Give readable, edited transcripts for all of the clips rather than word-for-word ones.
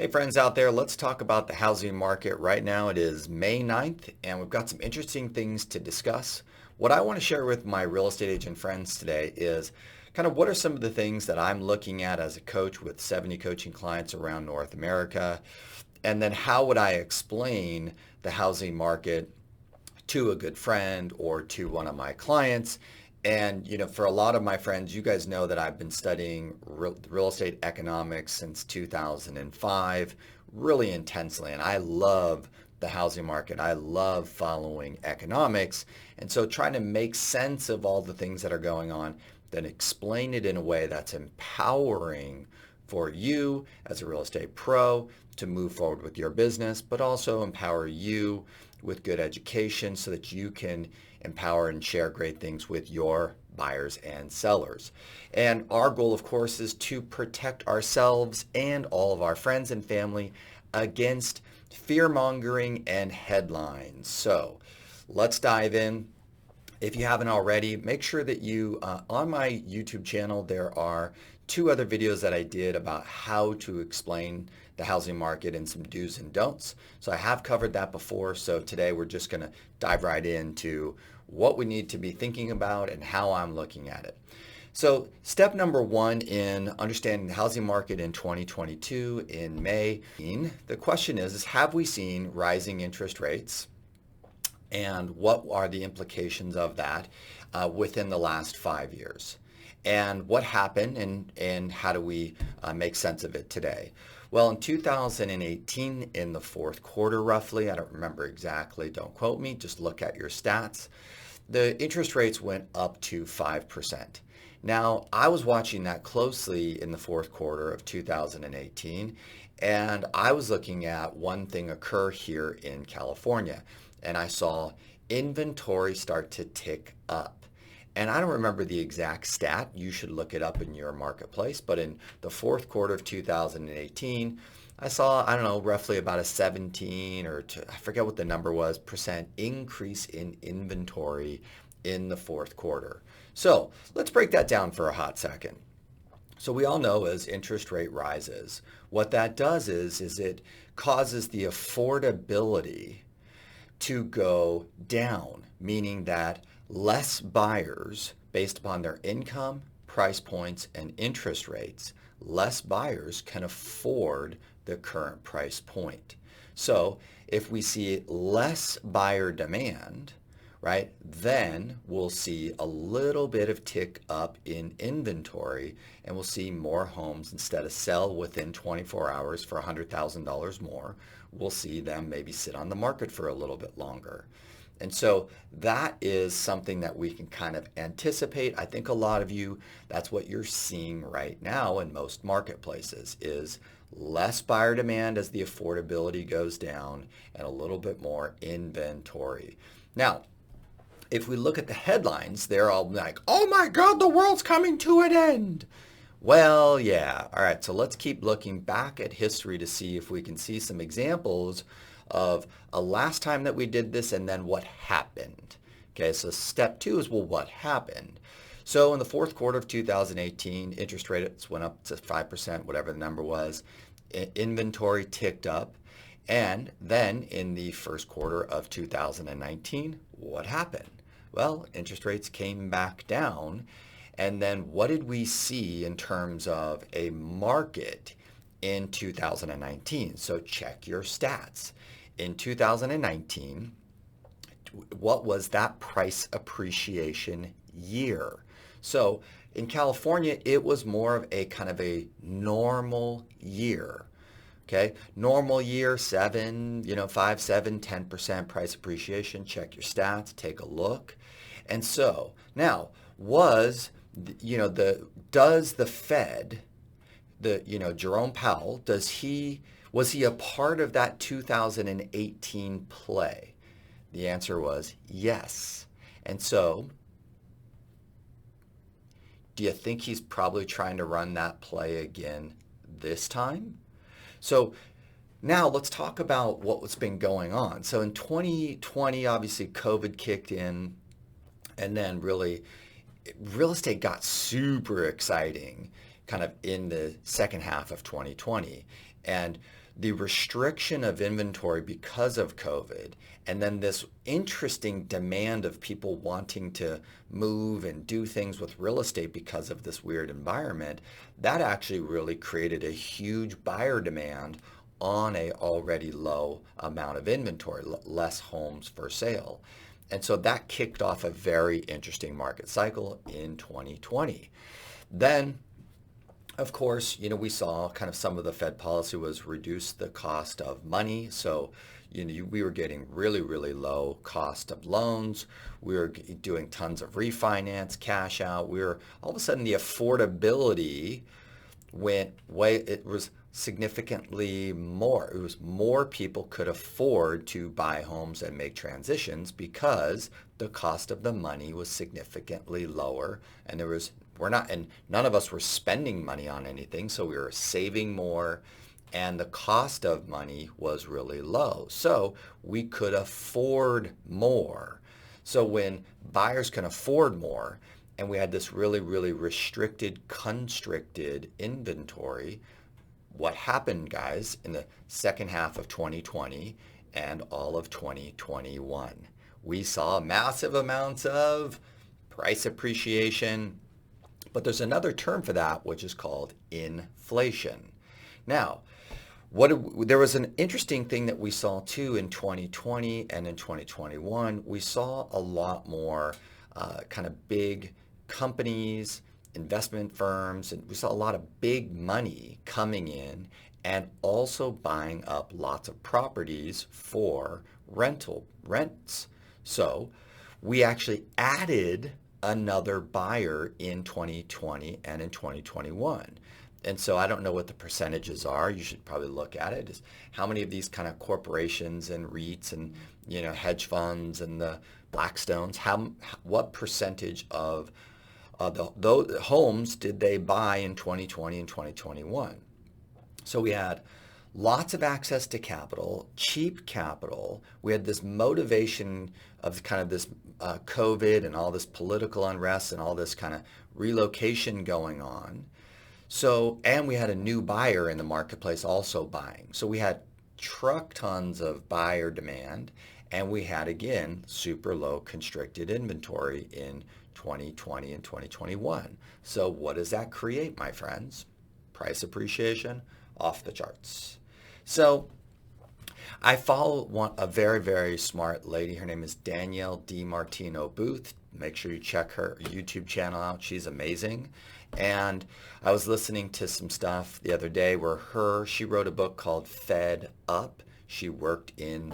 Hey friends out there, let's talk about the housing market. Right now it is May 9th and we've got some interesting things to discuss. What I want to share with my real estate agent friends today is kind of what are some of the things that I'm looking at as a coach with 70 coaching clients around North America, and then how would I explain the housing market to a good friend or to one of my clients. And, for a lot of my friends, you guys know that I've been studying real estate economics since 2005 really intensely. And I love the housing market. I love following economics. And so trying to make sense of all the things that are going on, then explain it in a way that's empowering for you as a real estate pro to move forward with your business, but also empower you with good education so that you can empower and share great things with your buyers and sellers. And our goal, of course, is to protect ourselves and all of our friends and family against fear-mongering and headlines. So let's dive in. If you haven't already, make sure that on my YouTube channel, there are two other videos that I did about how to explain the housing market and some do's and don'ts. So I have covered that before. So today we're just going to dive right into what we need to be thinking about and how I'm looking at it. So step number one in understanding the housing market in 2022 in May, the question is have we seen rising interest rates? And what are the implications of that within the last 5 years? And what happened and how do we make sense of it today? Well, in 2018, in the fourth quarter roughly, I don't remember exactly, don't quote me, just look at your stats, the interest rates went up to 5%. Now, I was watching that closely in the fourth quarter of 2018, and I was looking at one thing occur here in California, and I saw inventory start to tick up. And I don't remember the exact stat. You should look it up in your marketplace. But in the fourth quarter of 2018, I saw, I don't know, roughly about a 17 I forget what the number was, percent increase in inventory in the fourth quarter. So let's break that down for a hot second. So we all know as interest rate rises, what that does is it causes the affordability to go down, meaning that less buyers, based upon their income, price points, and interest rates, less buyers can afford the current price point. So if we see less buyer demand, right, then we'll see a little bit of tick up in inventory and we'll see more homes instead of sell within 24 hours for $100,000 more. We'll see them maybe sit on the market for a little bit longer. And so that is something that we can kind of anticipate. I think a lot of you, that's what you're seeing right now in most marketplaces is less buyer demand as the affordability goes down and a little bit more inventory. Now, if we look at the headlines, they're all like, oh my God, the world's coming to an end. Well, yeah. All right. So let's keep looking back at history to see if we can see some examples of a last time that we did this and then what happened. Okay. So step two is, well, what happened? So in the fourth quarter of 2018, interest rates went up to 5%, whatever the number was. Inventory ticked up. And then in the first quarter of 2019, what happened? Well, interest rates came back down. And then what did we see in terms of a market in 2019? So check your stats. In 2019, what was that price appreciation year? So in California, it was more of a kind of a normal year. Okay, normal year, 5, 7, 10% price appreciation. Check your stats, take a look. And so now does the Fed, Jerome Powell, was he a part of that 2018 play? The answer was yes. And so, do you think he's probably trying to run that play again this time? So now let's talk about what's been going on. So in 2020, obviously COVID kicked in, and then really real estate got super exciting kind of in the second half of 2020. And the restriction of inventory because of COVID, and then this interesting demand of people wanting to move and do things with real estate because of this weird environment, that actually really created a huge buyer demand on a already low amount of inventory, less homes for sale. And so that kicked off a very interesting market cycle in 2020. Then, of course, we saw kind of some of the Fed policy was reduce the cost of money. So, we were getting really, really low cost of loans. We were doing tons of refinance, cash out. We were all of a sudden the affordability went way, it was significantly more. It was more people could afford to buy homes and make transitions because the cost of the money was significantly lower, and none of us were spending money on anything, so we were saving more, and the cost of money was really low. So we could afford more. So when buyers can afford more, and we had this really, really restricted, constricted inventory, what happened, guys, in the second half of 2020 and all of 2021? We saw massive amounts of price appreciation, but there's another term for that, which is called inflation. Now, there was an interesting thing that we saw too in 2020 and in 2021. We saw a lot more kind of big companies, investment firms, and we saw a lot of big money coming in and also buying up lots of properties for rents. So we actually added another buyer in 2020 and in 2021. And so I don't know what the percentages are. You should probably look at it. Is how many of these kind of corporations and REITs and hedge funds and the Blackstones, what percentage of those homes did they buy in 2020 and 2021? So we had lots of access to capital, cheap capital. We had this motivation of kind of this COVID and all this political unrest and all this kind of relocation going on. So, and we had a new buyer in the marketplace also buying. So we had truck tons of buyer demand, and we had, again, super low constricted inventory in 2020 and 2021. So what does that create, my friends? Price appreciation off the charts. So I follow a very, very smart lady. Her name is Danielle DiMartino Booth. Make sure you check her YouTube channel out. She's amazing. And I was listening to some stuff the other day where she wrote a book called Fed Up. She worked in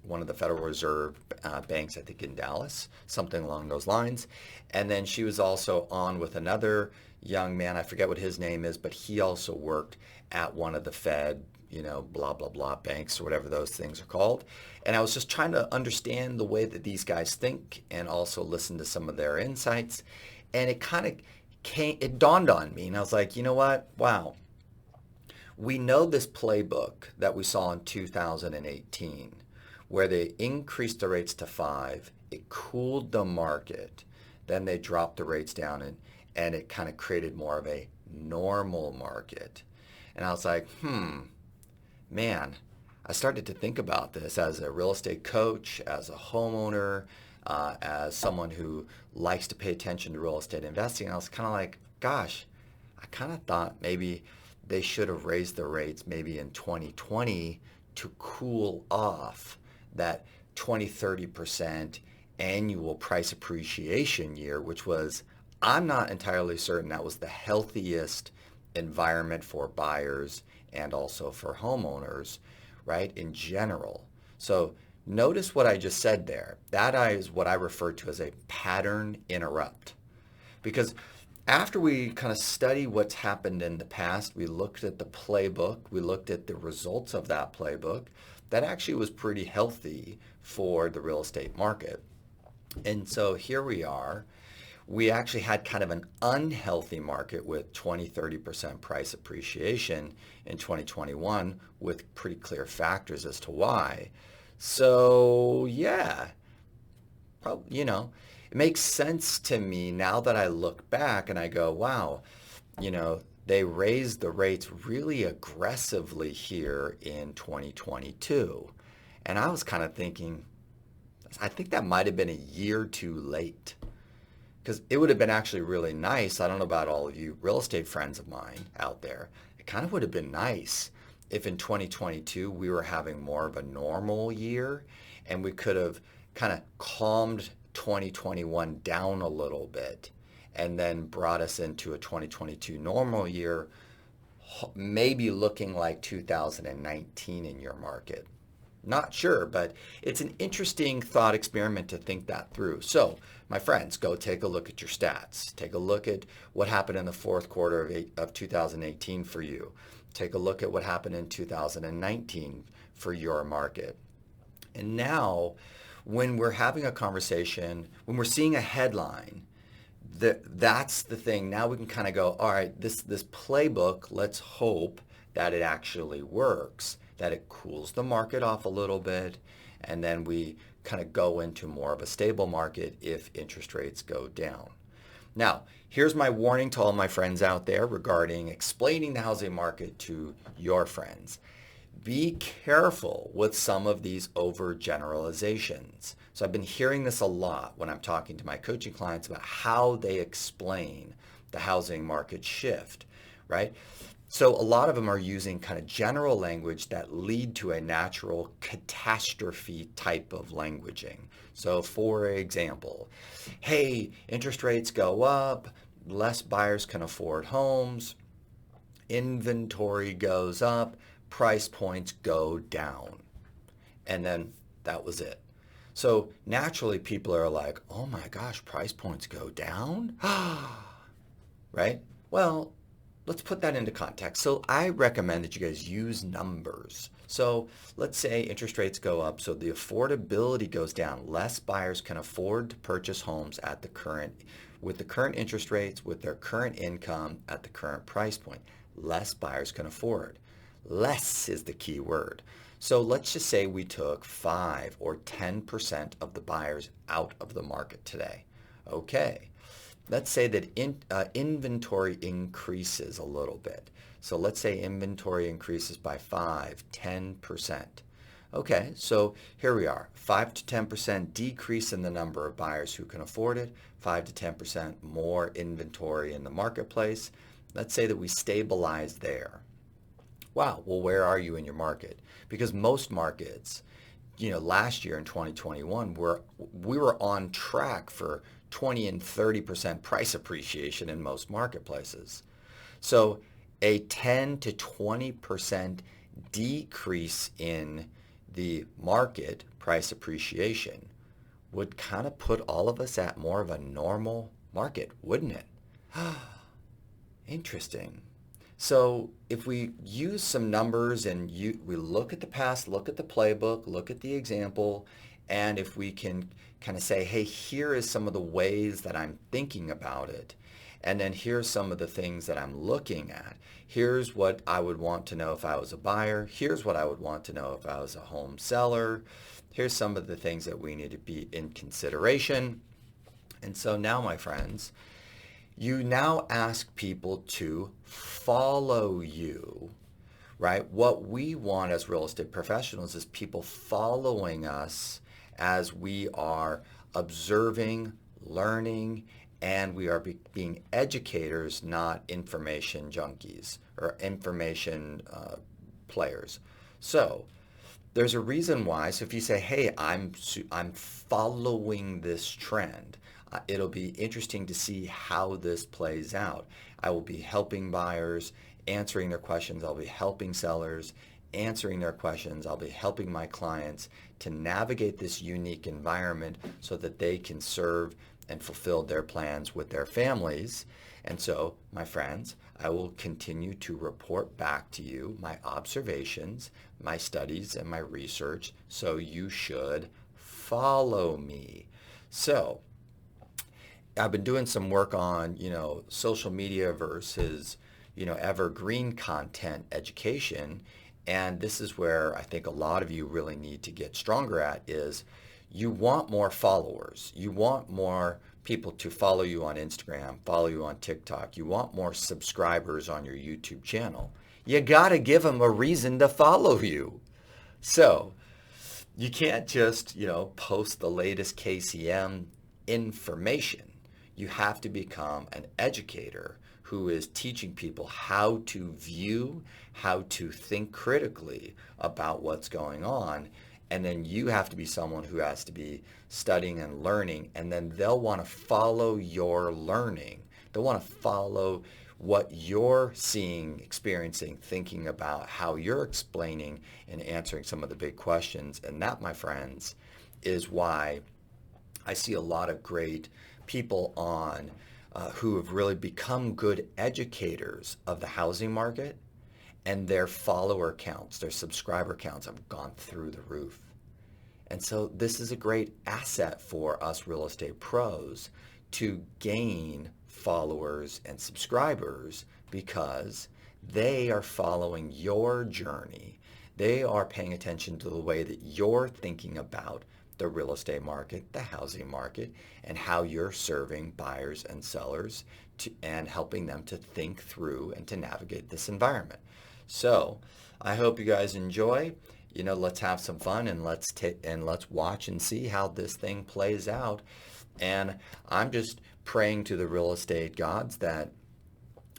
one of the Federal Reserve banks, I think in Dallas, something along those lines. And then she was also on with another young man, I forget what his name is, but he also worked at one of the Fed, blah, blah, blah banks or whatever those things are called. And I was just trying to understand the way that these guys think and also listen to some of their insights. And it dawned on me, and I was like, you know what? Wow. We know this playbook that we saw in 2018, where they increased the rates to 5, it cooled the market, then they dropped the rates down, and it kind of created more of a normal market. And I was like, man, I started to think about this as a real estate coach, as a homeowner, as someone who likes to pay attention to real estate investing. I was kind of like, gosh, I kind of thought maybe they should have raised the rates maybe in 2020 to cool off that 20-30% annual price appreciation year, which was, I'm not entirely certain that was the healthiest environment for buyers and also for homeowners, right, in general. So notice what I just said there. That is what I refer to as a pattern interrupt. Because after we kind of study what's happened in the past, we looked at the playbook, we looked at the results of that playbook, that actually was pretty healthy for the real estate market. And so here we are. We actually had kind of an unhealthy market with 20-30% price appreciation in 2021 with pretty clear factors as to why. So yeah, probably, it makes sense to me now that I look back and I go, wow, they raised the rates really aggressively here in 2022. And I was kind of thinking, I think that might have been a year too late because it would have been actually really nice. I don't know about all of you real estate friends of mine out there. It kind of would have been nice if in 2022 we were having more of a normal year and we could have kind of calmed 2021 down a little bit and then brought us into a 2022 normal year, maybe looking like 2019 in your market. Not sure, but it's an interesting thought experiment to think that through. So, my friends, go take a look at your stats. Take a look at what happened in the fourth quarter of 2018 for you. Take a look at what happened in 2019 for your market. And now, when we're having a conversation, when we're seeing a headline, that's the thing. Now we can kind of go, all right, this playbook, let's hope that it actually works, that it cools the market off a little bit, and then we kind of go into more of a stable market if interest rates go down. Now, here's my warning to all my friends out there regarding explaining the housing market to your friends. Be careful with some of these overgeneralizations. So I've been hearing this a lot when I'm talking to my coaching clients about how they explain the housing market shift, right? So a lot of them are using kind of general language that lead to a natural catastrophe type of languaging. So for example, hey, interest rates go up, less buyers can afford homes, inventory goes up, price points go down. And then that was it. So naturally people are like, oh my gosh, price points go down? Right? Well, let's put that into context. So I recommend that you guys use numbers. So let's say interest rates go up, so the affordability goes down. Less buyers can afford to purchase homes with the current interest rates, with their current income at the current price point. Less buyers can afford. Less is the key word. So let's just say we took 5 or 10% of the buyers out of the market today. Okay. Let's say that inventory increases a little bit. So let's say inventory increases by 5, 10%. Okay, so here we are, 5 to 10% decrease in the number of buyers who can afford it, 5 to 10% more inventory in the marketplace. Let's say that we stabilize there. Wow, well, where are you in your market? Because most markets, last year in 2021, we were on track for 20 and 30% price appreciation in most marketplaces. So a 10 to 20% decrease in the market price appreciation would kind of put all of us at more of a normal market, wouldn't it? Interesting. So if we use some numbers and we look at the past, look at the playbook, look at the example, and if we can kind of say, hey, here is some of the ways that I'm thinking about it, and then here's some of the things that I'm looking at. Here's what I would want to know if I was a buyer. Here's what I would want to know if I was a home seller. Here's some of the things that we need to be in consideration. And so now, my friends, you now ask people to follow you, right? What we want as real estate professionals is people following us as we are observing, learning, and we are being educators, not information junkies or information players. So there's a reason why. So if you say, hey, I'm following this trend, it'll be interesting to see how this plays out. I will be helping buyers, answering their questions. I'll be helping sellers, answering their questions. I'll be helping my clients to navigate this unique environment so that they can serve and fulfill their plans with their families. And so, my friends, I will continue to report back to you my observations, my studies, and my research, so you should follow me. So, I've been doing some work on, social media versus, evergreen content education. And this is where I think a lot of you really need to get stronger at is you want more followers. You want more people to follow you on Instagram, follow you on TikTok, you want more subscribers on your YouTube channel, you got to give them a reason to follow you. So you can't just, post the latest KCM information. You have to become an educator who is teaching people how to view, how to think critically about what's going on. And then you have to be someone who has to be studying and learning, and then they'll want to follow your learning. They'll want to follow what you're seeing, experiencing, thinking about, how you're explaining and answering some of the big questions. And that, my friends, is why I see a lot of great people on who have really become good educators of the housing market, and their follower counts, their subscriber counts have gone through the roof. And so this is a great asset for us real estate pros to gain followers and subscribers, because they are following your journey. They are paying attention to the way that you're thinking about the real estate market, the housing market, and how you're serving buyers and sellers and helping them to think through and to navigate this environment. So I hope you guys enjoy. Let's have some fun, and let's watch and see how this thing plays out. And I'm just praying to the real estate gods that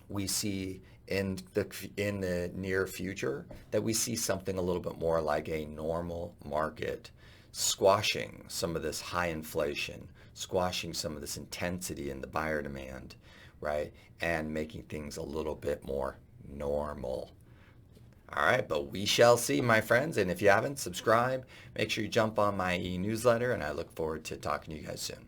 we see in the near future, that we see something a little bit more like a normal market, squashing some of this high inflation, squashing some of this intensity in the buyer demand, right? And making things a little bit more normal. All right, but we shall see, my friends. And if you haven't, subscribe. Make sure you jump on my e-newsletter, and I look forward to talking to you guys soon.